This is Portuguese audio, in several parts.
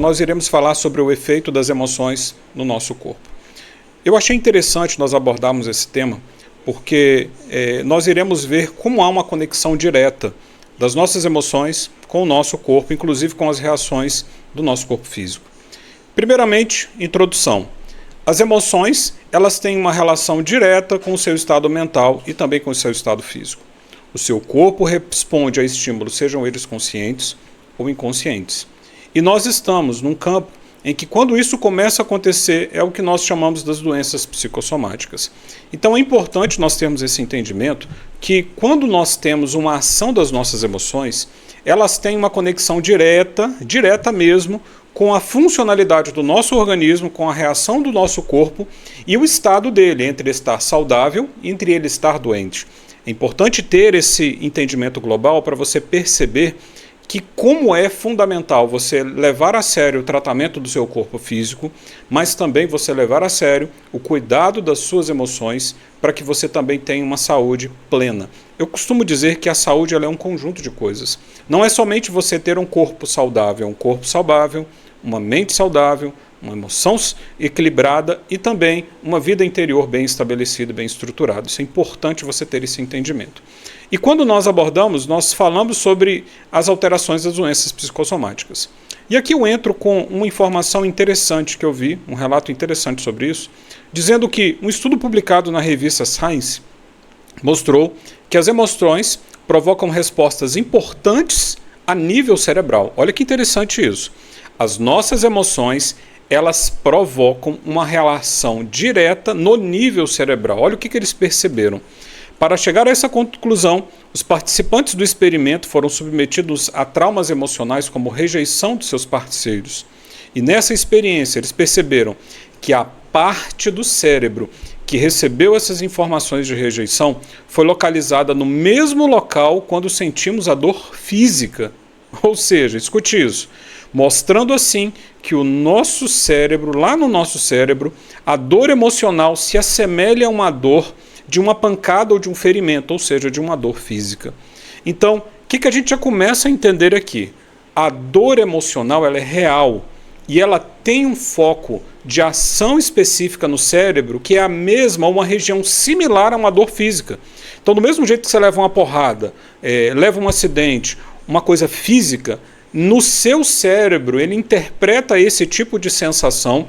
Nós iremos falar sobre o efeito das emoções no nosso corpo. Eu achei interessante nós abordarmos esse tema porque nós iremos ver como há uma conexão direta das nossas emoções com o nosso corpo, inclusive com as reações do nosso corpo físico. Primeiramente, introdução. As emoções, elas têm uma relação direta com o seu estado mental e também com o seu estado físico. O seu corpo responde a estímulos, sejam eles conscientes ou inconscientes. E nós estamos num campo em que, quando isso começa a acontecer, é o que nós chamamos das doenças psicossomáticas. Então é importante nós termos esse entendimento que, quando nós temos uma ação das nossas emoções, elas têm uma conexão direta mesmo, com a funcionalidade do nosso organismo, com a reação do nosso corpo e o estado dele, entre estar saudável e entre ele estar doente. É importante ter esse entendimento global para você perceber que como é fundamental você levar a sério o tratamento do seu corpo físico, mas também você levar a sério o cuidado das suas emoções para que você também tenha uma saúde plena. Eu costumo dizer que a saúde ela é um conjunto de coisas. Não é somente você ter um corpo saudável, uma mente saudável, uma emoção equilibrada e também uma vida interior bem estabelecida, bem estruturada. Isso é importante você ter esse entendimento. E quando nós abordamos, nós falamos sobre as alterações das doenças psicossomáticas. E aqui eu entro com uma informação interessante que eu vi, um relato interessante sobre isso, dizendo que um estudo publicado na revista Science mostrou que as emoções provocam respostas importantes a nível cerebral. Olha que interessante isso. As nossas emoções, elas provocam uma relação direta no nível cerebral. Olha o que eles perceberam. Para chegar a essa conclusão, os participantes do experimento foram submetidos a traumas emocionais como rejeição de seus parceiros. E nessa experiência eles perceberam que a parte do cérebro que recebeu essas informações de rejeição foi localizada no mesmo local quando sentimos a dor física. Ou seja, escute isso, mostrando assim que o nosso cérebro, lá no nosso cérebro, a dor emocional se assemelha a uma dor de uma pancada ou de um ferimento, ou seja, de uma dor física. Então, o que a gente já começa a entender aqui? A dor emocional ela é real e ela tem um foco de ação específica no cérebro que é a mesma, uma região similar a uma dor física. Então, do mesmo jeito que você leva uma porrada, leva um acidente, uma coisa física, no seu cérebro ele interpreta esse tipo de sensação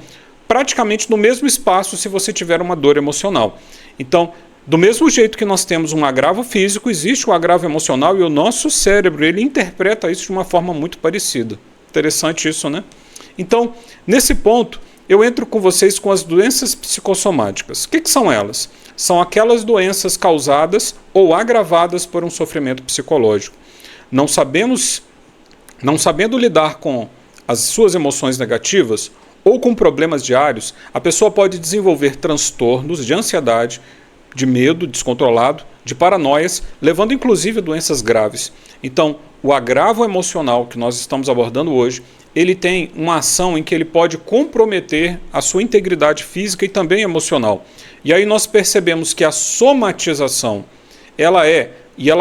praticamente no mesmo espaço se você tiver uma dor emocional. Então, do mesmo jeito que nós temos um agravo físico, existe um agravo emocional e o nosso cérebro ele interpreta isso de uma forma muito parecida. Interessante isso, né? Então, nesse ponto, eu entro com vocês com as doenças psicossomáticas. O que são elas? São aquelas doenças causadas ou agravadas por um sofrimento psicológico. Não sabendo lidar com as suas emoções negativas ou com problemas diários, a pessoa pode desenvolver transtornos de ansiedade, de medo descontrolado, de paranoias, levando inclusive a doenças graves. Então, o agravo emocional que nós estamos abordando hoje, ele tem uma ação em que ele pode comprometer a sua integridade física e também emocional. E aí nós percebemos que a somatização, ela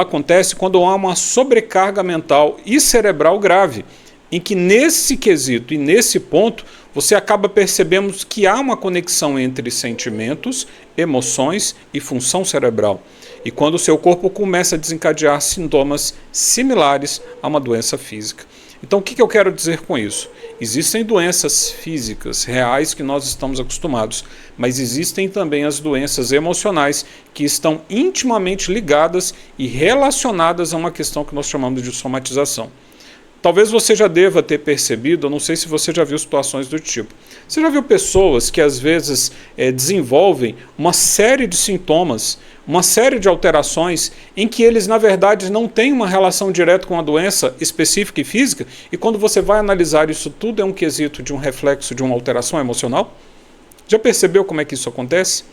acontece quando há uma sobrecarga mental e cerebral grave, em que nesse quesito e nesse ponto você acaba percebendo que há uma conexão entre sentimentos, emoções e função cerebral. E quando o seu corpo começa a desencadear sintomas similares a uma doença física. Então o que eu quero dizer com isso? Existem doenças físicas reais que nós estamos acostumados, mas existem também as doenças emocionais que estão intimamente ligadas e relacionadas a uma questão que nós chamamos de somatização. Talvez você já deva ter percebido, eu não sei se você já viu situações do tipo. Você já viu pessoas que às vezes desenvolvem uma série de sintomas, uma série de alterações em que eles na verdade não têm uma relação direta com a doença específica e física e quando você vai analisar isso tudo é um quesito de um reflexo de uma alteração emocional? Já percebeu como é que isso acontece?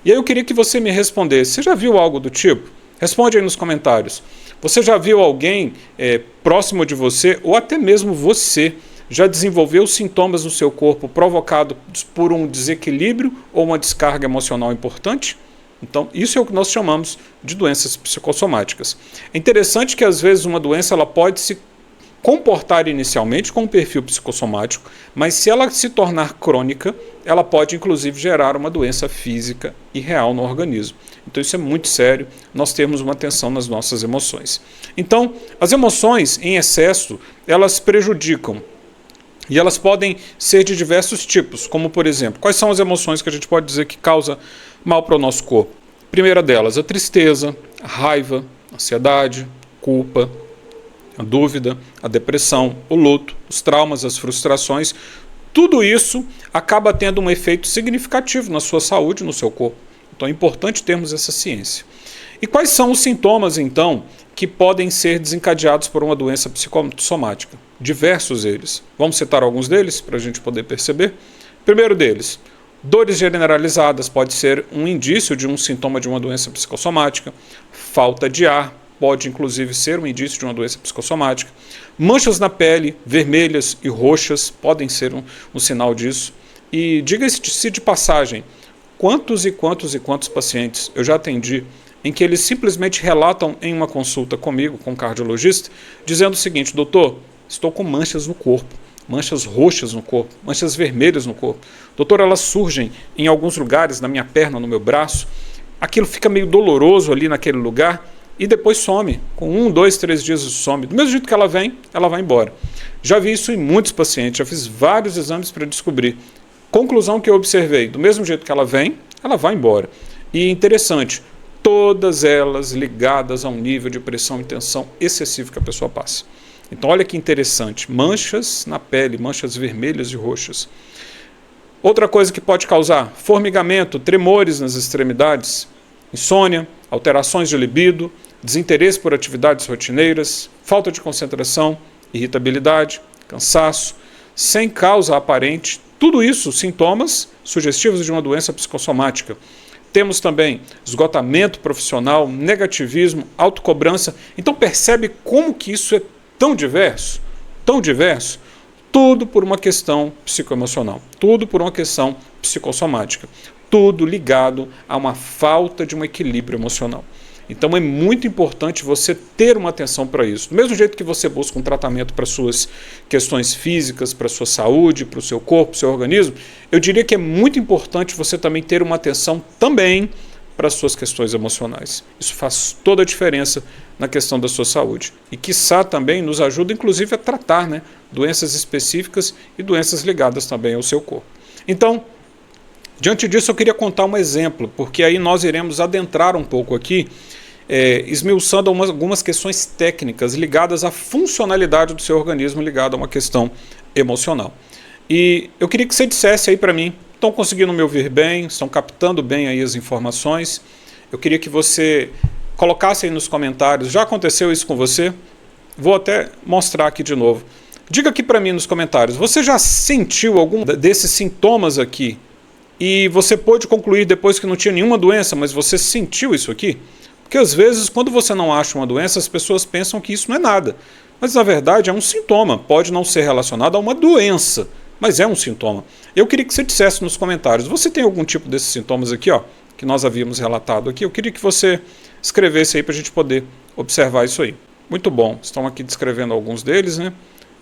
E aí eu queria que você me respondesse, você já viu algo do tipo? Responde aí nos comentários. Você já viu alguém próximo de você, ou até mesmo você, já desenvolveu sintomas no seu corpo provocados por um desequilíbrio ou uma descarga emocional importante? Então, isso é o que nós chamamos de doenças psicossomáticas. É interessante que, às vezes, uma doença ela pode se comportar inicialmente com um perfil psicossomático, mas se ela se tornar crônica, ela pode inclusive gerar uma doença física e real no organismo. Então isso é muito sério, nós temos uma atenção nas nossas emoções. Então, as emoções em excesso, elas prejudicam. E elas podem ser de diversos tipos, como por exemplo, quais são as emoções que a gente pode dizer que causa mal para o nosso corpo? Primeira delas, a tristeza, a raiva, a ansiedade, culpa, a dúvida, a depressão, o luto, os traumas, as frustrações. Tudo isso acaba tendo um efeito significativo na sua saúde, no seu corpo. Então é importante termos essa ciência. E quais são os sintomas, então, que podem ser desencadeados por uma doença psicossomática? Diversos eles. Vamos citar alguns deles para a gente poder perceber. Primeiro deles, dores generalizadas pode ser um indício de um sintoma de uma doença psicossomática. Falta de ar pode inclusive ser um indício de uma doença psicossomática. Manchas na pele, vermelhas e roxas, podem ser um sinal disso. E diga-se de passagem, quantos e quantos pacientes eu já atendi em que eles simplesmente relatam em uma consulta comigo, com um cardiologista, dizendo o seguinte: doutor, estou com manchas no corpo, manchas roxas no corpo, manchas vermelhas no corpo. Doutor, elas surgem em alguns lugares, na minha perna, no meu braço, aquilo fica meio doloroso ali naquele lugar e depois some. Com 1, 2, 3 dias some. Do mesmo jeito que ela vem, ela vai embora. Já vi isso em muitos pacientes, já fiz vários exames para descobrir. Conclusão que eu observei, do mesmo jeito que ela vem, ela vai embora. E interessante, todas elas ligadas a um nível de pressão e tensão excessivo que a pessoa passa. Então olha que interessante, manchas na pele, manchas vermelhas e roxas. Outra coisa que pode causar, formigamento, tremores nas extremidades, insônia, alterações de libido, desinteresse por atividades rotineiras, falta de concentração, irritabilidade, cansaço, sem causa aparente. Tudo isso sintomas sugestivos de uma doença psicossomática. Temos também esgotamento profissional, negativismo, autocobrança. Então percebe como que isso é tão diverso? Tão diverso? Tudo por uma questão psicoemocional, tudo por uma questão psicossomática, tudo ligado a uma falta de um equilíbrio emocional. Então é muito importante você ter uma atenção para isso. Do mesmo jeito que você busca um tratamento para suas questões físicas, para a sua saúde, para o seu corpo, para o seu organismo, eu diria que é muito importante você também ter uma atenção também para as suas questões emocionais. Isso faz toda a diferença na questão da sua saúde. E quiçá também nos ajuda inclusive a tratar, doenças específicas e doenças ligadas também ao seu corpo. Então, diante disso eu queria contar um exemplo, porque aí nós iremos adentrar um pouco aqui, esmiuçando algumas questões técnicas ligadas à funcionalidade do seu organismo, ligada a uma questão emocional. E eu queria que você dissesse aí para mim, estão conseguindo me ouvir bem, estão captando bem aí as informações? Eu queria que você colocasse aí nos comentários, já aconteceu isso com você? Vou até mostrar aqui de novo. Diga aqui para mim nos comentários, você já sentiu algum desses sintomas aqui? E você pôde concluir depois que não tinha nenhuma doença, mas você sentiu isso aqui? Porque às vezes, quando você não acha uma doença, as pessoas pensam que isso não é nada. Mas na verdade é um sintoma, pode não ser relacionado a uma doença, mas é um sintoma. Eu queria que você dissesse nos comentários, você tem algum tipo desses sintomas aqui, que nós havíamos relatado aqui? Eu queria que você escrevesse aí para a gente poder observar isso aí. Muito bom, estão aqui descrevendo alguns deles,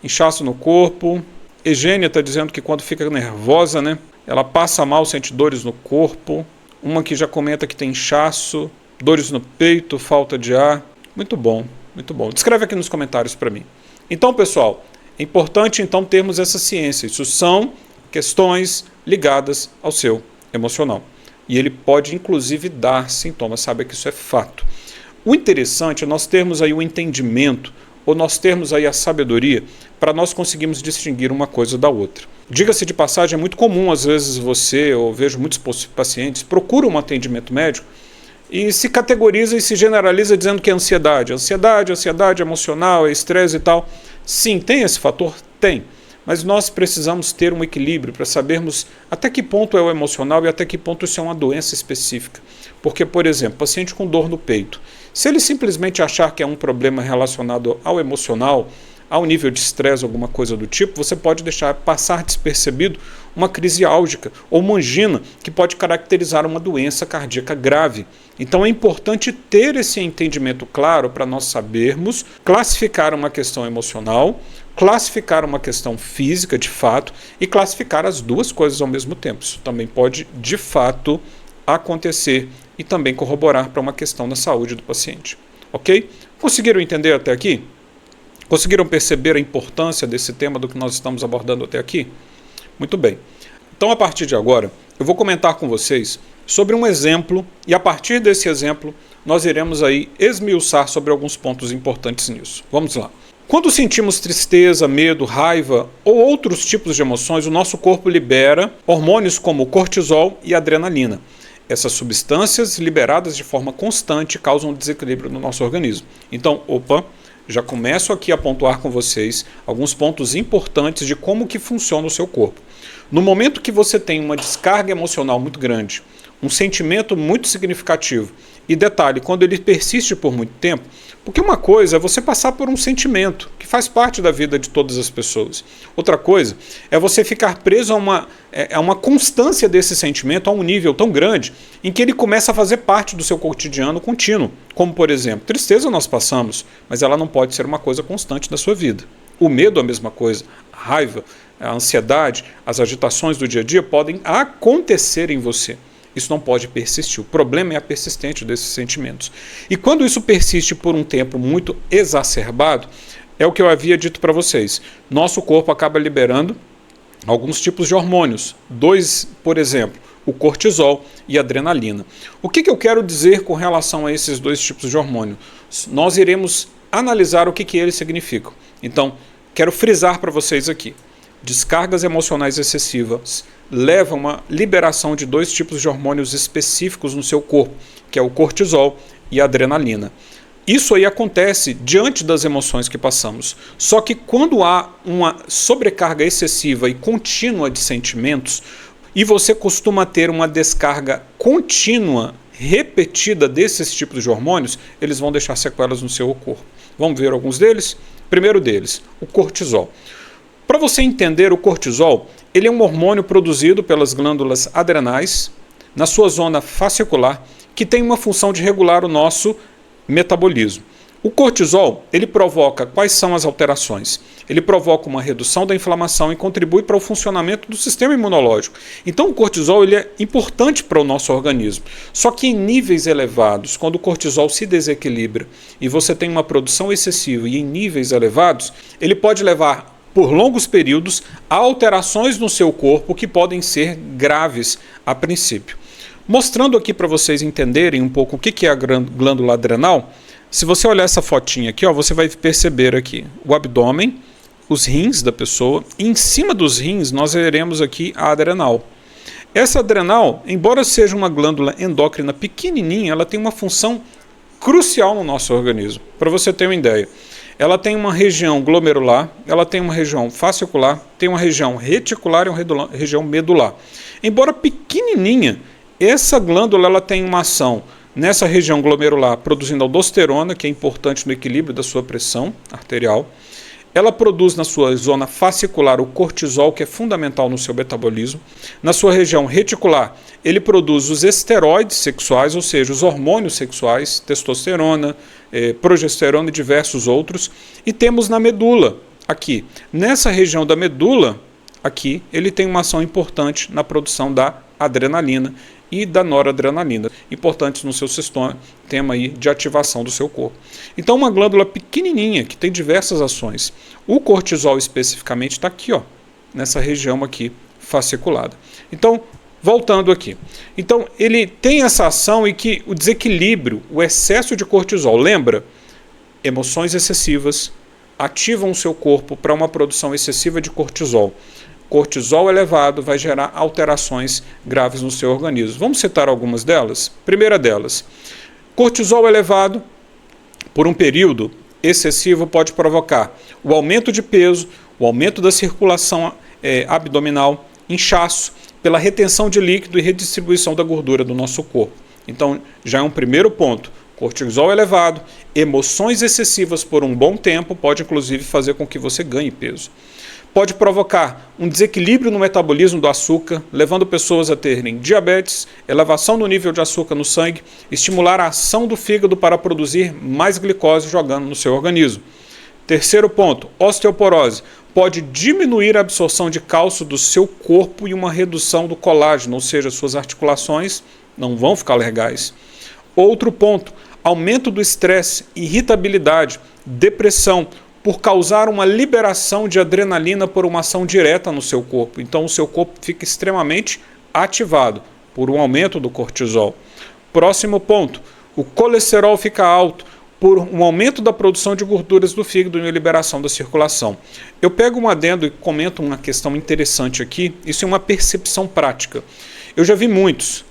Inchaço no corpo. Egênia está dizendo que quando fica nervosa, ela passa mal, sente dores no corpo. Uma que já comenta que tem inchaço, dores no peito, falta de ar. Muito bom, muito bom. Descreve aqui nos comentários para mim. Então, pessoal, é importante então termos essa ciência. Isso são questões ligadas ao seu emocional. E ele pode inclusive dar sintomas, saiba que isso é fato. O interessante é nós termos aí o entendimento, ou nós termos aí a sabedoria, para nós conseguirmos distinguir uma coisa da outra. Diga-se de passagem, é muito comum, às vezes você, ou vejo muitos pacientes, procuram um atendimento médico e se categoriza e se generaliza dizendo que é ansiedade. Ansiedade emocional, é estresse e tal. Sim, tem esse fator? Tem. Mas nós precisamos ter um equilíbrio para sabermos até que ponto é o emocional e até que ponto isso é uma doença específica. Porque, por exemplo, paciente com dor no peito, se ele simplesmente achar que é um problema relacionado ao emocional, ao nível de estresse, alguma coisa do tipo, você pode deixar passar despercebido uma crise álgica ou uma angina que pode caracterizar uma doença cardíaca grave. Então é importante ter esse entendimento claro para nós sabermos classificar uma questão emocional, classificar uma questão física de fato e classificar as duas coisas ao mesmo tempo. Isso também pode de fato acontecer e também corroborar para uma questão da saúde do paciente. Ok? Conseguiram entender até aqui? Conseguiram perceber a importância desse tema do que nós estamos abordando até aqui? Muito bem. Então, a partir de agora, eu vou comentar com vocês sobre um exemplo e, a partir desse exemplo, nós iremos aí esmiuçar sobre alguns pontos importantes nisso. Vamos lá. Quando sentimos tristeza, medo, raiva ou outros tipos de emoções, o nosso corpo libera hormônios como o cortisol e a adrenalina. Essas substâncias, liberadas de forma constante, causam desequilíbrio no nosso organismo. Então, já começo aqui a pontuar com vocês alguns pontos importantes de como que funciona o seu corpo. No momento que você tem uma descarga emocional muito grande, um sentimento muito significativo, e detalhe, quando ele persiste por muito tempo, porque uma coisa é você passar por um sentimento, que faz parte da vida de todas as pessoas. Outra coisa é você ficar preso a uma constância desse sentimento a um nível tão grande, em que ele começa a fazer parte do seu cotidiano contínuo. Como, por exemplo, tristeza nós passamos, mas ela não pode ser uma coisa constante da sua vida. O medo é a mesma coisa, a raiva, a ansiedade, as agitações do dia a dia podem acontecer em você. Isso não pode persistir. O problema é a persistência desses sentimentos. E quando isso persiste por um tempo muito exacerbado, é o que eu havia dito para vocês. Nosso corpo acaba liberando alguns tipos de hormônios. Dois, por exemplo, o cortisol e a adrenalina. O que eu quero dizer com relação a esses dois tipos de hormônio? Nós iremos analisar o que eles significam. Então, quero frisar para vocês aqui. Descargas emocionais excessivas levam a uma liberação de dois tipos de hormônios específicos no seu corpo, que é o cortisol e a adrenalina. Isso aí acontece diante das emoções que passamos. Só que quando há uma sobrecarga excessiva e contínua de sentimentos, e você costuma ter uma descarga contínua, repetida desses tipos de hormônios, eles vão deixar sequelas no seu corpo. Vamos ver alguns deles? Primeiro deles, o cortisol. Para você entender, o cortisol, ele é um hormônio produzido pelas glândulas adrenais, na sua zona fascicular, que tem uma função de regular o nosso metabolismo. O cortisol, ele provoca quais são as alterações? Ele provoca uma redução da inflamação e contribui para o funcionamento do sistema imunológico. Então o cortisol ele é importante para o nosso organismo. Só que em níveis elevados, quando o cortisol se desequilibra e você tem uma produção excessiva e em níveis elevados, ele pode levar por longos períodos a alterações no seu corpo que podem ser graves a princípio. Mostrando aqui para vocês entenderem um pouco o que é a glândula adrenal, se você olhar essa fotinha aqui, você vai perceber aqui o abdômen, os rins da pessoa, e em cima dos rins nós veremos aqui a adrenal. Essa adrenal, embora seja uma glândula endócrina pequenininha, ela tem uma função crucial no nosso organismo. Para você ter uma ideia, ela tem uma região glomerular, ela tem uma região fascicular, tem uma região reticular e uma região medular. Embora pequenininha, essa glândula ela tem uma ação nessa região glomerular, produzindo aldosterona, que é importante no equilíbrio da sua pressão arterial. Ela produz na sua zona fascicular o cortisol, que é fundamental no seu metabolismo. Na sua região reticular, ele produz os esteroides sexuais, ou seja, os hormônios sexuais, testosterona, progesterona e diversos outros. E temos na medula, aqui. Nessa região da medula, aqui, ele tem uma ação importante na produção da adrenalina e da noradrenalina, importantes no seu sistema aí de ativação do seu corpo. Então, uma glândula pequenininha que tem diversas ações. O cortisol especificamente está aqui, nessa região aqui fasciculada. Então, voltando aqui. Então, ele tem essa ação e que o desequilíbrio, o excesso de cortisol, lembra? Emoções excessivas ativam o seu corpo para uma produção excessiva de cortisol. Cortisol elevado vai gerar alterações graves no seu organismo. Vamos citar algumas delas? Primeira delas, cortisol elevado por um período excessivo pode provocar o aumento de peso, o aumento da circulação abdominal, inchaço, pela retenção de líquido e redistribuição da gordura do nosso corpo. Então, já é um primeiro ponto. Cortisol elevado, emoções excessivas por um bom tempo pode inclusive fazer com que você ganhe peso. Pode provocar um desequilíbrio no metabolismo do açúcar, levando pessoas a terem diabetes, elevação do nível de açúcar no sangue, estimular a ação do fígado para produzir mais glicose jogando no seu organismo. Terceiro ponto, osteoporose. Pode diminuir a absorção de cálcio do seu corpo e uma redução do colágeno, ou seja, suas articulações não vão ficar legais. Outro ponto, aumento do estresse, irritabilidade, depressão, por causar uma liberação de adrenalina por uma ação direta no seu corpo. Então o seu corpo fica extremamente ativado por um aumento do cortisol. Próximo ponto, o colesterol fica alto por um aumento da produção de gorduras do fígado e uma liberação da circulação. Eu pego um adendo e comento uma questão interessante aqui, isso é uma percepção prática. Eu já vi muitos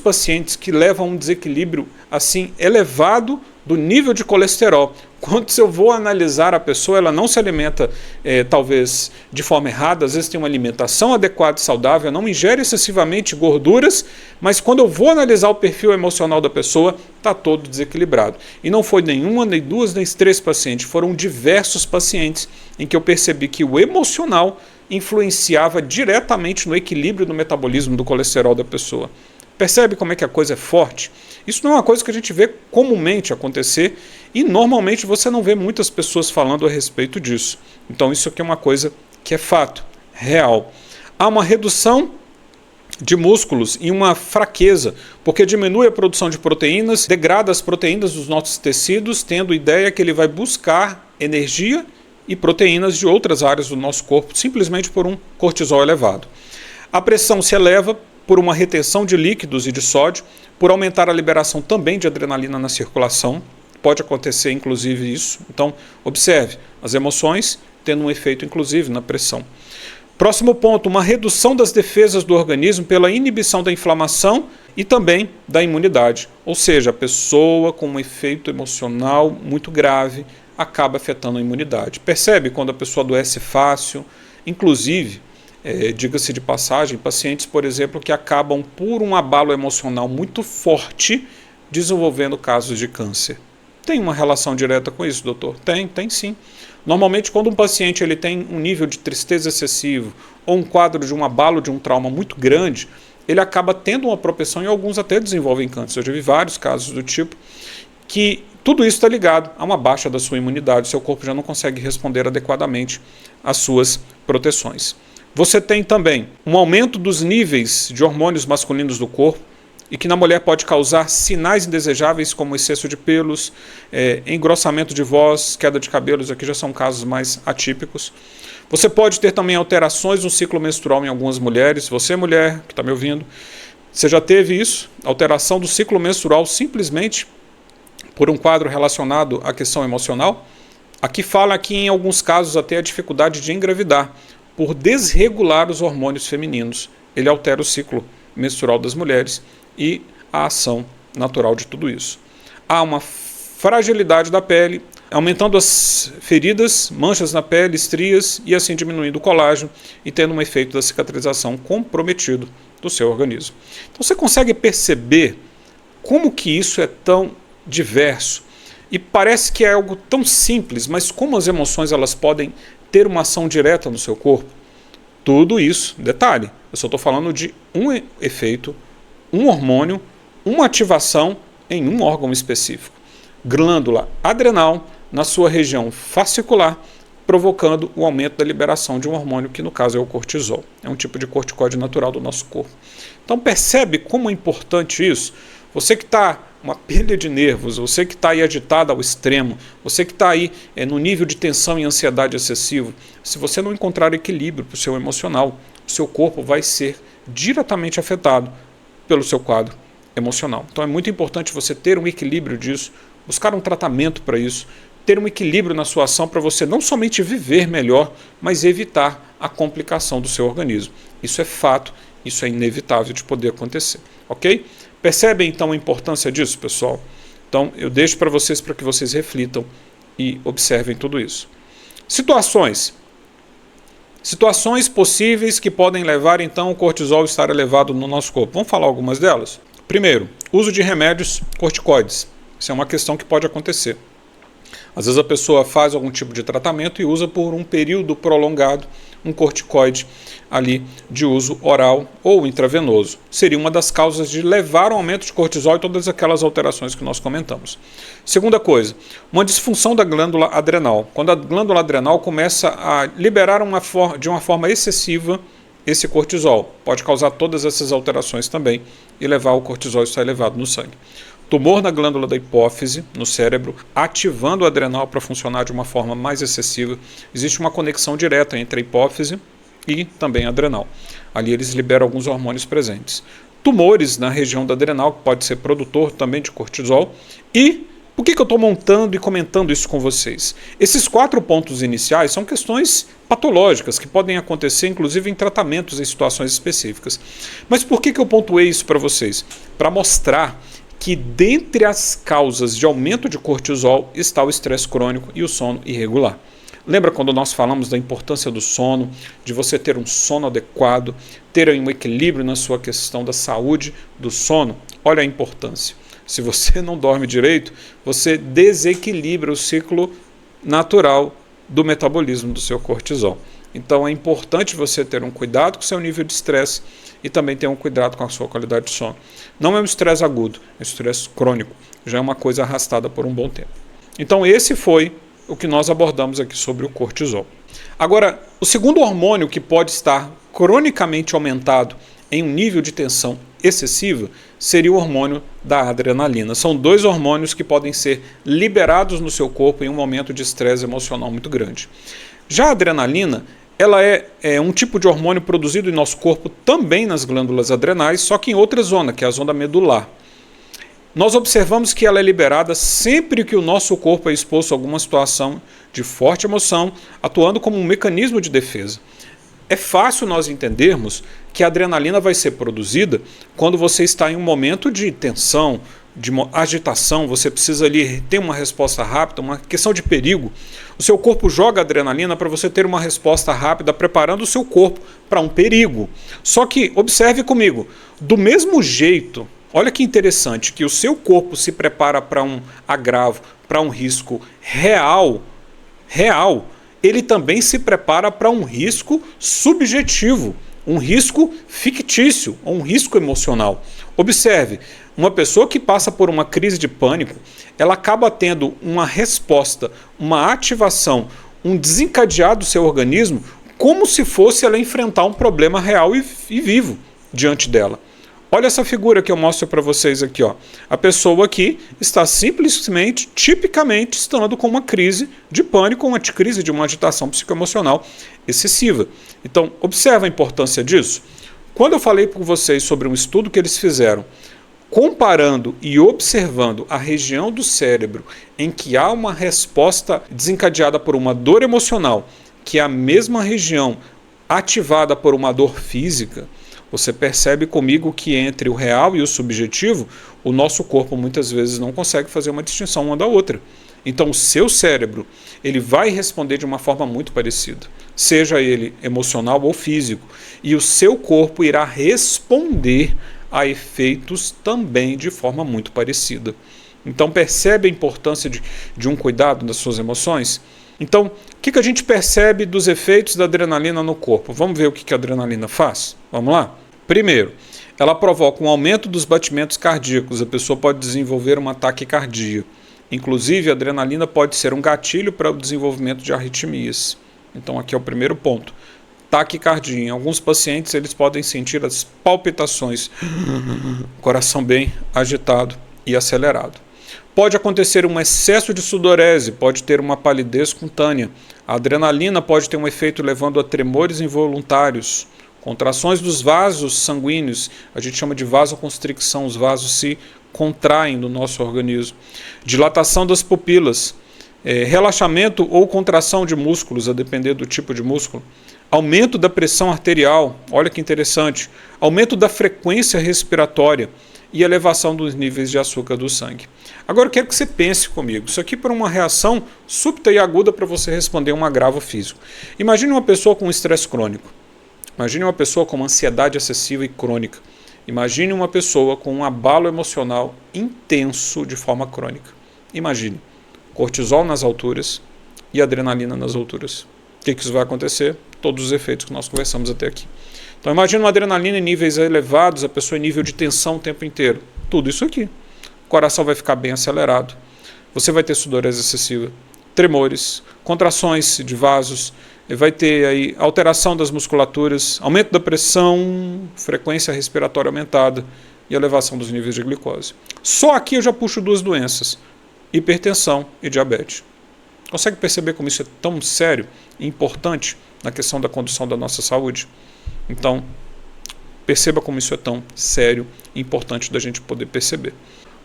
pacientes que levam a um desequilíbrio assim elevado do nível de colesterol. Quando eu vou analisar a pessoa, ela não se alimenta talvez de forma errada, às vezes tem uma alimentação adequada e saudável, não ingere excessivamente gorduras, mas quando eu vou analisar o perfil emocional da pessoa, está todo desequilibrado. E não foi nenhuma, nem duas, nem três pacientes, foram diversos pacientes em que eu percebi que o emocional influenciava diretamente no equilíbrio do metabolismo do colesterol da pessoa. Percebe como é que a coisa é forte? Isso não é uma coisa que a gente vê comumente acontecer e normalmente você não vê muitas pessoas falando a respeito disso. Então isso aqui é uma coisa que é fato, real. Há uma redução de músculos e uma fraqueza, porque diminui a produção de proteínas, degrada as proteínas dos nossos tecidos, tendo a ideia que ele vai buscar energia e proteínas de outras áreas do nosso corpo, simplesmente por um cortisol elevado. A pressão se eleva por uma retenção de líquidos e de sódio, por aumentar a liberação também de adrenalina na circulação, pode acontecer inclusive isso. Então, observe, as emoções tendo um efeito inclusive na pressão. Próximo ponto, uma redução das defesas do organismo pela inibição da inflamação e também da imunidade. Ou seja, a pessoa com um efeito emocional muito grave acaba afetando a imunidade. Percebe quando a pessoa adoece fácil, inclusive, diga-se de passagem, pacientes, por exemplo, que acabam por um abalo emocional muito forte desenvolvendo casos de câncer. Tem uma relação direta com isso, doutor? Tem sim. Normalmente, quando um paciente ele tem um nível de tristeza excessivo ou um quadro de um abalo de um trauma muito grande, ele acaba tendo uma propensão e alguns até desenvolvem câncer. Eu já vi vários casos do tipo que tudo isso está ligado a uma baixa da sua imunidade, seu corpo já não consegue responder adequadamente às suas proteções. Você tem também um aumento dos níveis de hormônios masculinos do corpo e que na mulher pode causar sinais indesejáveis como excesso de pelos, engrossamento de voz, queda de cabelos, aqui já são casos mais atípicos. Você pode ter também alterações no ciclo menstrual em algumas mulheres. Você, mulher que está me ouvindo, você já teve isso? Alteração do ciclo menstrual simplesmente por um quadro relacionado à questão emocional? Aqui fala que em alguns casos até a dificuldade de engravidar, por desregular os hormônios femininos. Ele altera o ciclo menstrual das mulheres e a ação natural de tudo isso. Há uma fragilidade da pele, aumentando as feridas, manchas na pele, estrias e assim diminuindo o colágeno e tendo um efeito da cicatrização comprometido do seu organismo. Então você consegue perceber como que isso é tão diverso e parece que é algo tão simples, mas como as emoções elas podem ter uma ação direta no seu corpo. Tudo isso, detalhe, eu só estou falando de um efeito, um hormônio, uma ativação em um órgão específico. Glândula adrenal na sua região fascicular, provocando o aumento da liberação de um hormônio que no caso é o cortisol. É um tipo de corticóide natural do nosso corpo. Então percebe como é importante isso? Você que está uma perda de nervos, você que está aí agitado ao extremo, você que está aí no nível de tensão e ansiedade excessivo, se você não encontrar equilíbrio para o seu emocional, o seu corpo vai ser diretamente afetado pelo seu quadro emocional. Então é muito importante você ter um equilíbrio disso, buscar um tratamento para isso, ter um equilíbrio na sua ação para você não somente viver melhor, mas evitar a complicação do seu organismo. Isso é fato, isso é inevitável de poder acontecer, ok? Percebem então a importância disso, pessoal? Então eu deixo para que vocês reflitam e observem tudo isso. Situações possíveis que podem levar então o cortisol a estar elevado no nosso corpo. Vamos falar algumas delas? Primeiro, uso de remédios corticoides. Isso é uma questão que pode acontecer. Às vezes a pessoa faz algum tipo de tratamento e usa por um período prolongado um corticoide ali de uso oral ou intravenoso. Seria uma das causas de levar ao aumento de cortisol e todas aquelas alterações que nós comentamos. Segunda coisa, uma disfunção da glândula adrenal. Quando a glândula adrenal começa a liberar de uma forma excessiva esse cortisol, pode causar todas essas alterações também e levar o cortisol a estar elevado no sangue. Tumor na glândula da hipófise, no cérebro, ativando o adrenal para funcionar de uma forma mais excessiva. Existe uma conexão direta entre a hipófise e também a adrenal. Ali eles liberam alguns hormônios presentes. Tumores na região da adrenal, que pode ser produtor também de cortisol. E por que eu estou montando e comentando isso com vocês? Esses 4 pontos iniciais são questões patológicas que podem acontecer, inclusive em tratamentos em situações específicas. Mas por que eu pontuei isso para vocês? Para mostrar que dentre as causas de aumento de cortisol está o estresse crônico e o sono irregular. Lembra quando nós falamos da importância do sono, de você ter um sono adequado, ter um equilíbrio na sua questão da saúde do sono? Olha a importância. Se você não dorme direito, você desequilibra o ciclo natural do metabolismo do seu cortisol. Então é importante você ter um cuidado com o seu nível de estresse e também ter um cuidado com a sua qualidade de sono. Não é um estresse agudo, é um estresse crônico. Já é uma coisa arrastada por um bom tempo. Então esse foi o que nós abordamos aqui sobre o cortisol. Agora, o segundo hormônio que pode estar cronicamente aumentado em um nível de tensão excessiva seria o hormônio da adrenalina. São 2 hormônios que podem ser liberados no seu corpo em um momento de estresse emocional muito grande. Já a adrenalina, ela é um tipo de hormônio produzido em nosso corpo também nas glândulas adrenais, só que em outra zona, que é a zona medular. Nós observamos que ela é liberada sempre que o nosso corpo é exposto a alguma situação de forte emoção, atuando como um mecanismo de defesa. É fácil nós entendermos que a adrenalina vai ser produzida quando você está em um momento de tensão, de agitação, você precisa ali ter uma resposta rápida, uma questão de perigo. O seu corpo joga adrenalina para você ter uma resposta rápida, preparando o seu corpo para um perigo. Só que, observe comigo, do mesmo jeito, olha que interessante, que o seu corpo se prepara para um agravo, para um risco real, ele também se prepara para um risco subjetivo, um risco fictício, um risco emocional. Observe, uma pessoa que passa por uma crise de pânico, ela acaba tendo uma resposta, uma ativação, um desencadear do seu organismo, como se fosse ela enfrentar um problema real e vivo diante dela. Olha essa figura que eu mostro para vocês aqui, ó. A pessoa aqui está simplesmente, tipicamente, estando com uma crise de pânico, uma crise de uma agitação psicoemocional excessiva. Então, observa a importância disso. Quando eu falei com vocês sobre um estudo que eles fizeram, comparando e observando a região do cérebro em que há uma resposta desencadeada por uma dor emocional, que é a mesma região ativada por uma dor física, você percebe comigo que entre o real e o subjetivo, o nosso corpo muitas vezes não consegue fazer uma distinção uma da outra. Então o seu cérebro, ele vai responder de uma forma muito parecida, seja ele emocional ou físico, e o seu corpo irá responder a efeitos também de forma muito parecida. Então percebe a importância de um cuidado das suas emoções? Então, o que a gente percebe dos efeitos da adrenalina no corpo? Vamos ver o que a adrenalina faz? Vamos lá? Primeiro, ela provoca um aumento dos batimentos cardíacos. A pessoa pode desenvolver uma taquicardia. Inclusive, a adrenalina pode ser um gatilho para o desenvolvimento de arritmias. Então, aqui é o primeiro ponto. Taquicardia. Em alguns pacientes, eles podem sentir as palpitações, coração bem agitado e acelerado. Pode acontecer um excesso de sudorese, pode ter uma palidez cutânea. A adrenalina pode ter um efeito levando a tremores involuntários, contrações dos vasos sanguíneos, a gente chama de vasoconstricção, os vasos se contraem no nosso organismo. Dilatação das pupilas, relaxamento ou contração de músculos, a depender do tipo de músculo. Aumento da pressão arterial, olha que interessante. Aumento da frequência respiratória e elevação dos níveis de açúcar do sangue. Agora eu quero que você pense comigo, isso aqui por uma reação súbita e aguda para você responder a um agravo físico. Imagine uma pessoa com estresse crônico, imagine uma pessoa com uma ansiedade excessiva e crônica, Imagine uma pessoa com um abalo emocional intenso de forma crônica. Imagine cortisol nas alturas e adrenalina nas alturas. O que isso vai acontecer? Todos os efeitos que nós conversamos até aqui. Então imagine uma adrenalina em níveis elevados, a pessoa em nível de tensão o tempo inteiro. Tudo isso aqui. O coração vai ficar bem acelerado. Você vai ter sudorese excessiva, tremores, contrações de vasos, vai ter aí alteração das musculaturas, aumento da pressão, frequência respiratória aumentada e elevação dos níveis de glicose. Só aqui eu já puxo duas doenças, hipertensão e diabetes. Consegue perceber como isso é tão sério e importante na questão da condução da nossa saúde? Então, perceba como isso é tão sério e importante da gente poder perceber.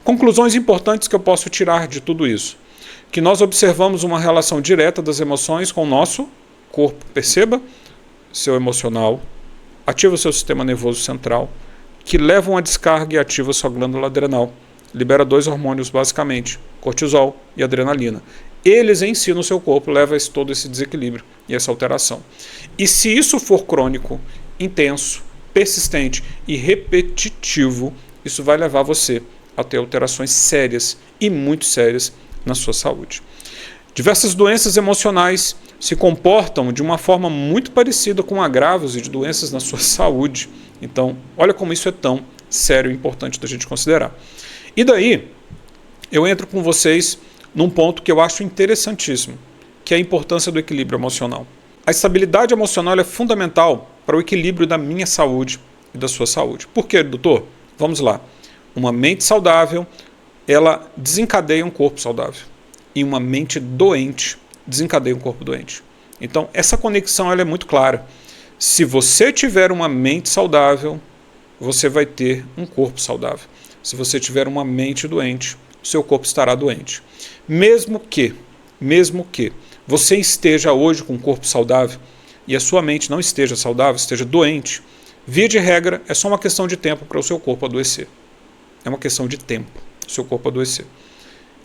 Conclusões importantes que eu posso tirar de tudo isso. Que nós observamos uma relação direta das emoções com o nosso corpo. Perceba, seu emocional ativa o seu sistema nervoso central, que levam a descarga e ativa sua glândula adrenal. Libera dois hormônios basicamente, cortisol e adrenalina. Eles em si no seu corpo levam a todo esse desequilíbrio e essa alteração. E se isso for crônico, intenso, persistente e repetitivo, isso vai levar você a ter alterações sérias e muito sérias na sua saúde. Diversas doenças emocionais se comportam de uma forma muito parecida com agravos e de doenças na sua saúde. Então, olha como isso é tão sério e importante da gente considerar. E daí, eu entro com vocês num ponto que eu acho interessantíssimo, que é a importância do equilíbrio emocional. A estabilidade emocional é fundamental para o equilíbrio da minha saúde e da sua saúde. Por quê, doutor? Vamos lá. Uma mente saudável, ela desencadeia um corpo saudável. E uma mente doente desencadeia um corpo doente. Então, essa conexão ela é muito clara. Se você tiver uma mente saudável, você vai ter um corpo saudável. Se você tiver uma mente doente, o seu corpo estará doente. Mesmo que você esteja hoje com um corpo saudável e a sua mente não esteja saudável, esteja doente, via de regra, é só uma questão de tempo para o seu corpo adoecer. É uma questão de tempo, o seu corpo adoecer.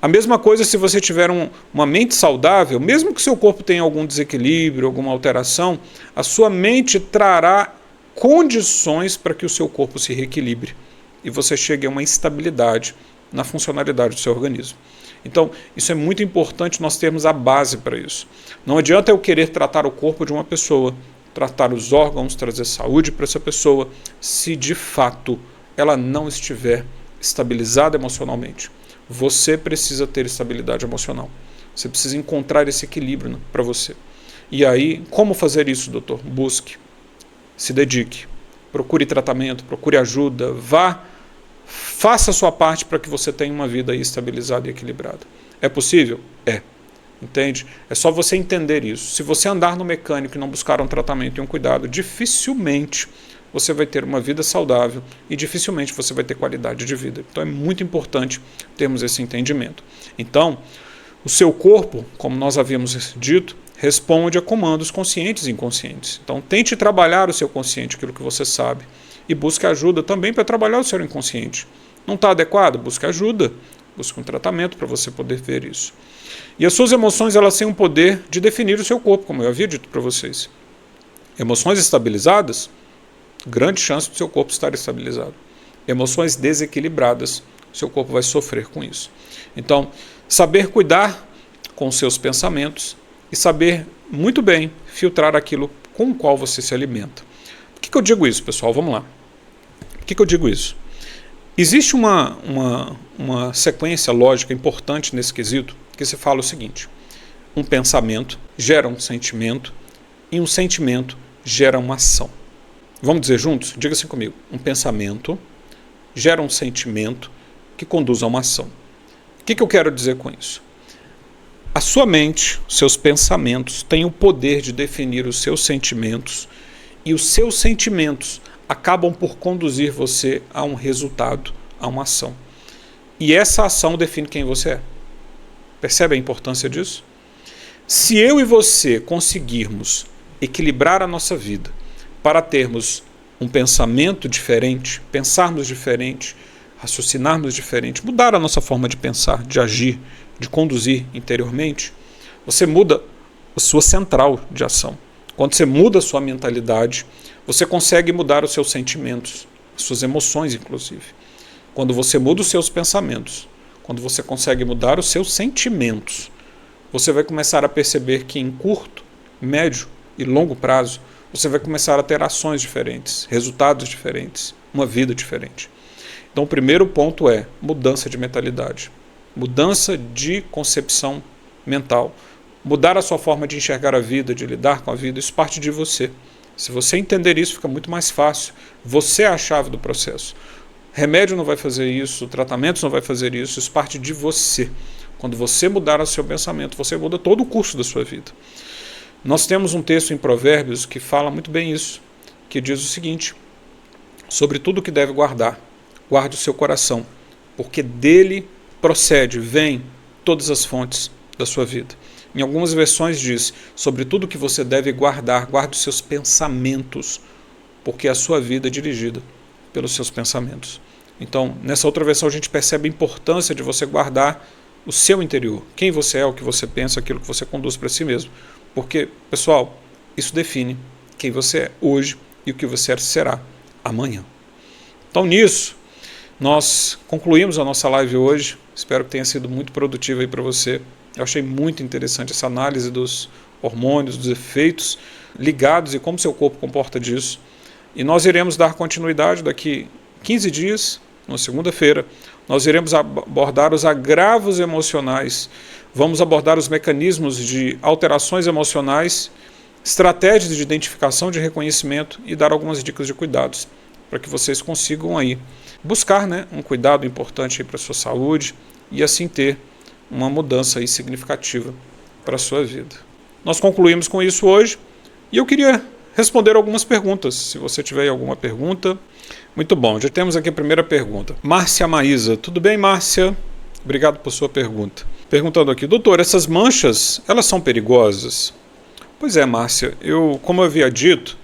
A mesma coisa se você tiver uma mente saudável, mesmo que seu corpo tenha algum desequilíbrio, alguma alteração, a sua mente trará condições para que o seu corpo se reequilibre e você chegue a uma estabilidade na funcionalidade do seu organismo. Então, isso é muito importante nós termos a base para isso. Não adianta eu querer tratar o corpo de uma pessoa, tratar os órgãos, trazer saúde para essa pessoa, se de fato ela não estiver estabilizada emocionalmente. Você precisa ter estabilidade emocional. Você precisa encontrar esse equilíbrio para você. E aí, como fazer isso, doutor? Busque, se dedique, procure tratamento, procure ajuda, faça a sua parte para que você tenha uma vida aí estabilizada e equilibrada. É possível? É. Entende? É só você entender isso. Se você andar no mecânico e não buscar um tratamento e um cuidado, dificilmente você vai ter uma vida saudável e dificilmente você vai ter qualidade de vida. Então é muito importante termos esse entendimento. Então, o seu corpo, como nós havíamos dito, responde a comandos conscientes e inconscientes. Então tente trabalhar o seu consciente, aquilo que você sabe, e busque ajuda também para trabalhar o seu inconsciente. Não está adequado? Busque ajuda, busque um tratamento para você poder ver isso. E as suas emoções, elas têm o poder de definir o seu corpo, como eu havia dito para vocês. Emoções estabilizadas, grande chance do seu corpo estar estabilizado. Emoções desequilibradas, seu corpo vai sofrer com isso. Então, saber cuidar com os seus pensamentos e saber muito bem filtrar aquilo com o qual você se alimenta. Por que eu digo isso, pessoal? Vamos lá. Por que eu digo isso? Existe uma sequência lógica importante nesse quesito, que se fala o seguinte: um pensamento gera um sentimento e um sentimento gera uma ação. Vamos dizer juntos? Diga assim comigo. Um pensamento gera um sentimento que conduz a uma ação. O que eu quero dizer com isso? A sua mente, seus pensamentos, têm o poder de definir os seus sentimentos e os seus sentimentos acabam por conduzir você a um resultado, a uma ação. E essa ação define quem você é. Percebe a importância disso? Se eu e você conseguirmos equilibrar a nossa vida para termos um pensamento diferente, pensarmos diferente, raciocinarmos diferente, mudar a nossa forma de pensar, de agir, de conduzir interiormente, você muda a sua central de ação. Quando você muda a sua mentalidade, você consegue mudar os seus sentimentos. as suas emoções, inclusive. Quando você muda os seus pensamentos, quando você consegue mudar os seus sentimentos, você vai começar a perceber que em curto, médio e longo prazo, você vai começar a ter ações diferentes, resultados diferentes, uma vida diferente. Então o primeiro ponto é mudança de mentalidade, mudança de concepção mental, mudar a sua forma de enxergar a vida, de lidar com a vida, isso parte de você. Se você entender isso, fica muito mais fácil. Você é a chave do processo. Remédio não vai fazer isso, tratamento não vai fazer isso, isso parte de você. Quando você mudar o seu pensamento, você muda todo o curso da sua vida. Nós temos um texto em Provérbios que fala muito bem isso, que diz o seguinte: sobre tudo que deve guardar, guarde o seu coração, porque dele procede, vem todas as fontes da sua vida. Em algumas versões diz, sobre tudo que você deve guardar, guarde os seus pensamentos, porque a sua vida é dirigida pelos seus pensamentos. Então, nessa outra versão a gente percebe a importância de você guardar o seu interior, quem você é, o que você pensa, aquilo que você conduz para si mesmo. Porque, pessoal, isso define quem você é hoje e o que você será amanhã. Então, nisso, nós concluímos a nossa live hoje. Espero que tenha sido muito produtiva aí para você. Eu achei muito interessante essa análise dos hormônios, dos efeitos ligados e como seu corpo comporta disso. E nós iremos dar continuidade daqui 15 dias, na segunda-feira. Nós iremos abordar os agravos emocionais, vamos abordar os mecanismos de alterações emocionais, estratégias de identificação, de reconhecimento e dar algumas dicas de cuidados para que vocês consigam aí buscar, um cuidado importante para a sua saúde e assim ter uma mudança aí significativa para a sua vida. Nós concluímos com isso hoje e eu queria responder algumas perguntas. Se você tiver alguma pergunta, muito bom. Já temos aqui a primeira pergunta. Márcia Maísa. Tudo bem, Márcia? Obrigado por sua pergunta. Perguntando aqui, doutor, essas manchas, elas são perigosas? Pois é, Márcia, como eu havia dito,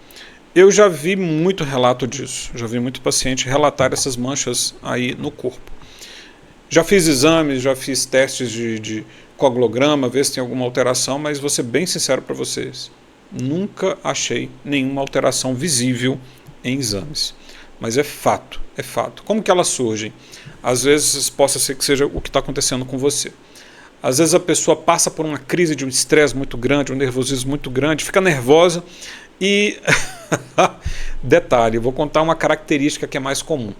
eu já vi muito relato disso. Já vi muito paciente relatar essas manchas aí no corpo. Já fiz exames, já fiz testes de coagulograma, ver se tem alguma alteração, mas vou ser bem sincero para vocês. Nunca achei nenhuma alteração visível em exames. Mas é fato, é fato. Como que elas surgem? Às vezes possa ser que seja o que está acontecendo com você. Às vezes a pessoa passa por uma crise de um estresse muito grande, um nervosismo muito grande, fica nervosa e... Detalhe, eu vou contar uma característica que é mais comum.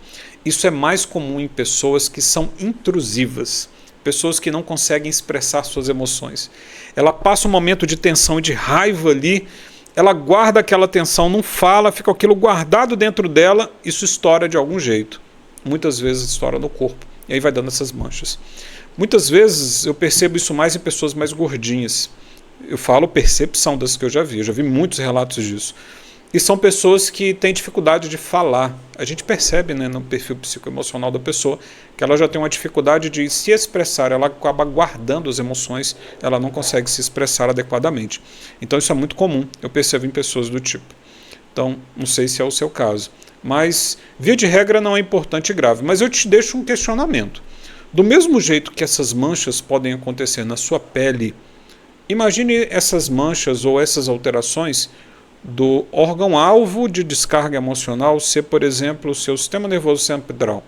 Isso é mais comum em pessoas que são intrusivas, pessoas que não conseguem expressar suas emoções. Ela passa um momento de tensão e de raiva ali, ela guarda aquela tensão, não fala, fica aquilo guardado dentro dela, isso estoura de algum jeito. Muitas vezes estoura no corpo, e aí vai dando essas manchas. Muitas vezes eu percebo isso mais em pessoas mais gordinhas. Eu falo percepção das que eu já vi muitos relatos disso. E são pessoas que têm dificuldade de falar. A gente percebe, no perfil psicoemocional da pessoa que ela já tem uma dificuldade de se expressar, ela acaba guardando as emoções, ela não consegue se expressar adequadamente. Então isso é muito comum, eu percebo em pessoas do tipo. Então, não sei se é o seu caso. Mas, via de regra, não é importante e grave. Mas eu te deixo um questionamento. Do mesmo jeito que essas manchas podem acontecer na sua pele, imagine essas manchas ou essas alterações do órgão-alvo de descarga emocional ser, por exemplo, o seu sistema nervoso central.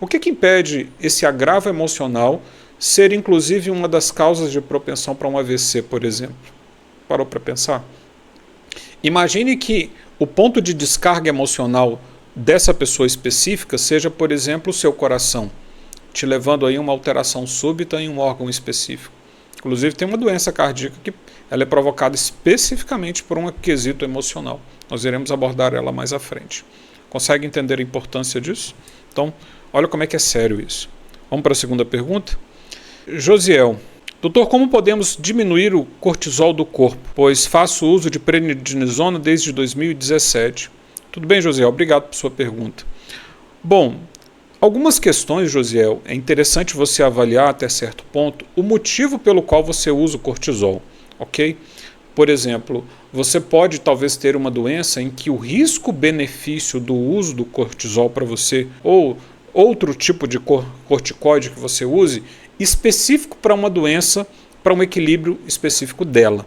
O que impede esse agravo emocional ser, inclusive, uma das causas de propensão para um AVC, por exemplo? Parou para pensar? Imagine que o ponto de descarga emocional dessa pessoa específica seja, por exemplo, o seu coração, te levando aí a uma alteração súbita em um órgão específico. Inclusive, tem uma doença cardíaca que ela é provocada especificamente por um quesito emocional. Nós iremos abordar ela mais à frente. Consegue entender a importância disso? Então, olha como é que é sério isso. Vamos para a segunda pergunta? Josiel, doutor, como podemos diminuir o cortisol do corpo? Pois faço uso de prednisona desde 2017. Tudo bem, Josiel? Obrigado por sua pergunta. Bom, algumas questões, Josiel, é interessante você avaliar até certo ponto o motivo pelo qual você usa o cortisol, ok? Por exemplo, você pode talvez ter uma doença em que o risco-benefício do uso do cortisol para você, ou outro tipo de corticoide que você use, específico para uma doença, para um equilíbrio específico dela.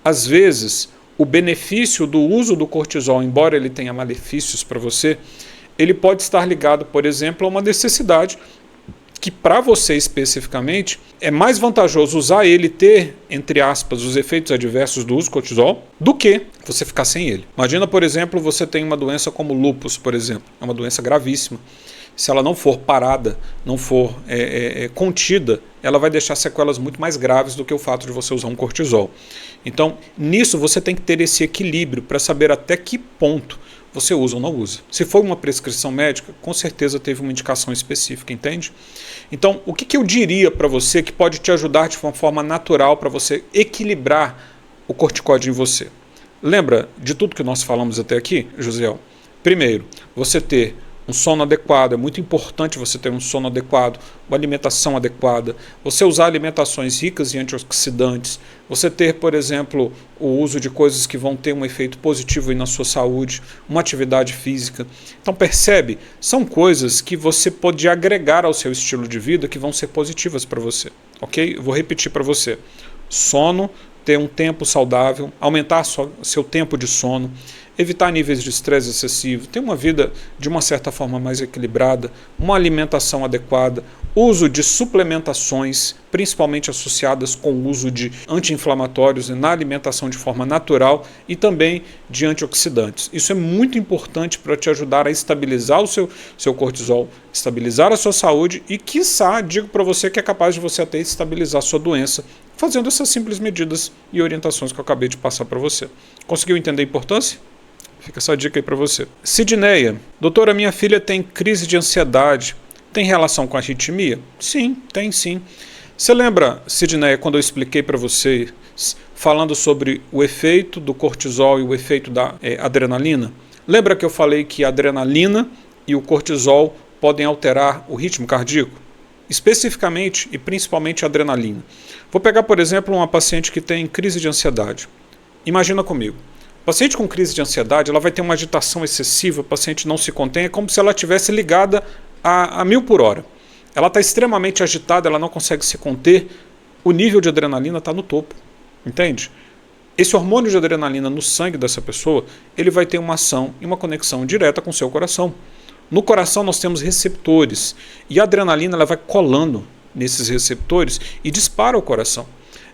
Às vezes, o benefício do uso do cortisol, embora ele tenha malefícios para você, ele pode estar ligado, por exemplo, a uma necessidade que para você especificamente é mais vantajoso usar ele e ter, entre aspas, os efeitos adversos do uso do cortisol do que você ficar sem ele. Imagina, por exemplo, você tem uma doença como lúpus, por exemplo, é uma doença gravíssima. Se ela não for parada, não for contida, ela vai deixar sequelas muito mais graves do que o fato de você usar um cortisol. Então, nisso você tem que ter esse equilíbrio para saber até que ponto você usa ou não usa. Se for uma prescrição médica, com certeza teve uma indicação específica, entende? Então, o que eu diria para você que pode te ajudar de uma forma natural para você equilibrar o corticóide em você? Lembra de tudo que nós falamos até aqui, Josiel? Primeiro, você ter um sono adequado, é muito importante você ter um sono adequado, uma alimentação adequada, você usar alimentações ricas em antioxidantes, você ter, por exemplo, o uso de coisas que vão ter um efeito positivo aí na sua saúde, uma atividade física. Então percebe, são coisas que você pode agregar ao seu estilo de vida que vão ser positivas para você, ok? Eu vou repetir para você. Sono, ter um tempo saudável, aumentar seu tempo de sono, evitar níveis de estresse excessivo, ter uma vida de uma certa forma mais equilibrada, uma alimentação adequada, uso de suplementações, principalmente associadas com o uso de anti-inflamatórios na alimentação de forma natural e também de antioxidantes. Isso é muito importante para te ajudar a estabilizar o seu cortisol, estabilizar a sua saúde e, quiçá, digo para você que é capaz de você até estabilizar a sua doença, fazendo essas simples medidas e orientações que eu acabei de passar para você. Conseguiu entender a importância? Fica essa dica aí para você. Sidneia, doutora, minha filha tem crise de ansiedade. Tem relação com a arritmia? Sim, tem sim. Você lembra, Sidneia, quando eu expliquei para você, falando sobre o efeito do cortisol e o efeito da adrenalina? Lembra que eu falei que a adrenalina e o cortisol podem alterar o ritmo cardíaco? Especificamente e principalmente a adrenalina. Vou pegar, por exemplo, uma paciente que tem crise de ansiedade. Imagina comigo. Paciente com crise de ansiedade, ela vai ter uma agitação excessiva, o paciente não se contém, é como se ela estivesse ligada a 1000 por hora. Ela está extremamente agitada, ela não consegue se conter, o nível de adrenalina está no topo, entende? Esse hormônio de adrenalina no sangue dessa pessoa, ele vai ter uma ação e uma conexão direta com o seu coração. No coração nós temos receptores, e a adrenalina ela vai colando nesses receptores e dispara o coração.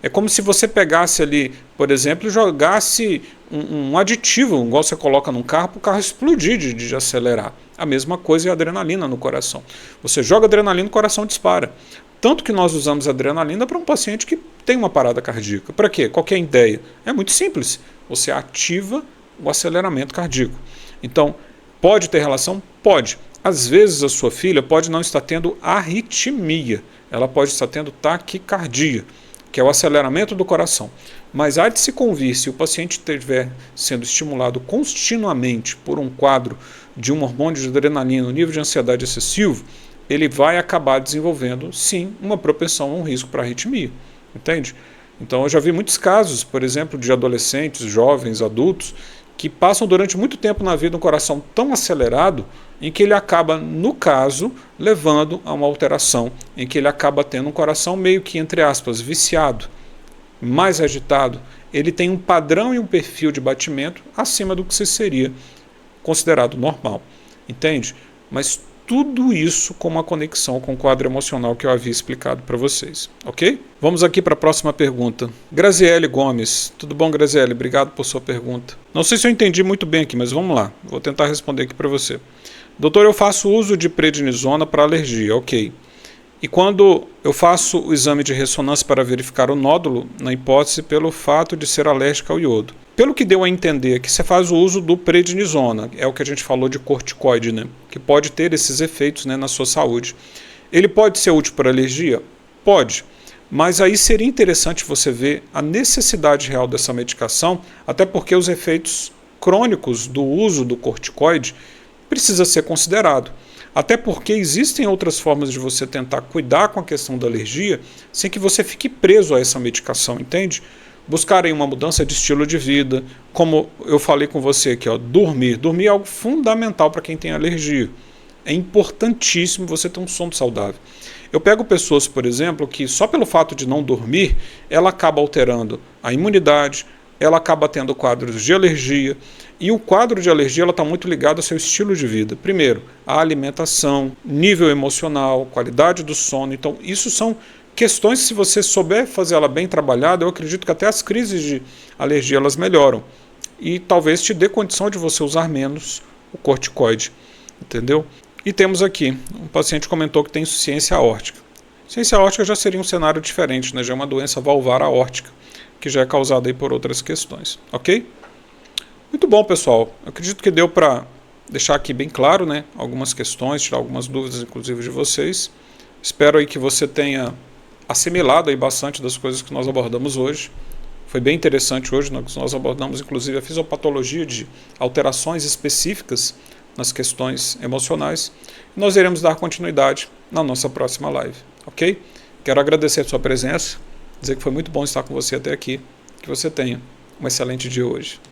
É como se você pegasse ali, por exemplo, e jogasse um aditivo, igual você coloca num carro, para o carro explodir de acelerar. A mesma coisa é a adrenalina no coração. Você joga adrenalina, o coração dispara. Tanto que nós usamos adrenalina para um paciente que tem uma parada cardíaca. Para quê? Qual que é a ideia? É muito simples. Você ativa o aceleramento cardíaco. Então, pode ter relação? Pode. Às vezes a sua filha pode não estar tendo arritmia. Ela pode estar tendo taquicardia, que é o aceleramento do coração. Mas há de se convir, se o paciente estiver sendo estimulado continuamente por um quadro de um hormônio de adrenalina, um nível de ansiedade excessivo, ele vai acabar desenvolvendo, sim, uma propensão a um risco para arritmia. Entende? Então eu já vi muitos casos, por exemplo, de adolescentes, jovens, adultos, que passam durante muito tempo na vida um coração tão acelerado em que ele acaba, no caso, levando a uma alteração, em que ele acaba tendo um coração meio que, entre aspas, viciado, mais agitado. Ele tem um padrão e um perfil de batimento acima do que seria considerado normal. Entende? Mas tudo isso com uma conexão com o quadro emocional que eu havia explicado para vocês, ok? Vamos aqui para a próxima pergunta. Graziele Gomes. Tudo bom, Graziele? Obrigado por sua pergunta. Não sei se eu entendi muito bem aqui, mas vamos lá. Vou tentar responder aqui para você. Doutor, eu faço uso de prednisona para alergia, ok. E quando eu faço o exame de ressonância para verificar o nódulo, na hipótese pelo fato de ser alérgica ao iodo. Pelo que deu a entender que você faz o uso do prednisona, é o que a gente falou de corticoide, né? Que pode ter esses efeitos, né, na sua saúde. Ele pode ser útil para alergia? Pode. Mas aí seria interessante você ver a necessidade real dessa medicação, até porque os efeitos crônicos do uso do corticoide precisa ser considerado. Até porque existem outras formas de você tentar cuidar com a questão da alergia sem que você fique preso a essa medicação, entende? Buscarem uma mudança de estilo de vida, como eu falei com você aqui, ó, dormir. Dormir é algo fundamental para quem tem alergia. É importantíssimo você ter um sono saudável. Eu pego pessoas, por exemplo, que só pelo fato de não dormir, ela acaba alterando a imunidade, ela acaba tendo quadros de alergia, e o quadro de alergia está muito ligado ao seu estilo de vida. Primeiro, a alimentação, nível emocional, qualidade do sono. Então, isso são questões que, se você souber fazer ela bem trabalhada, eu acredito que até as crises de alergia elas melhoram. E talvez te dê condição de você usar menos o corticoide, entendeu? E temos aqui, um paciente comentou que tem insuficiência aórtica. Insuficiência aórtica já seria um cenário diferente, né? Já é uma doença valvar aórtica, que já é causada aí por outras questões, ok? Muito bom, pessoal. Eu acredito que deu para deixar aqui bem claro, né, algumas questões, tirar algumas dúvidas, inclusive, de vocês. Espero aí que você tenha assimilado aí bastante das coisas que nós abordamos hoje. Foi bem interessante hoje, nós abordamos, inclusive, a fisiopatologia de alterações específicas nas questões emocionais. Nós iremos dar continuidade na nossa próxima live, ok? Quero agradecer a sua presença, dizer que foi muito bom estar com você até aqui, que você tenha um excelente dia hoje.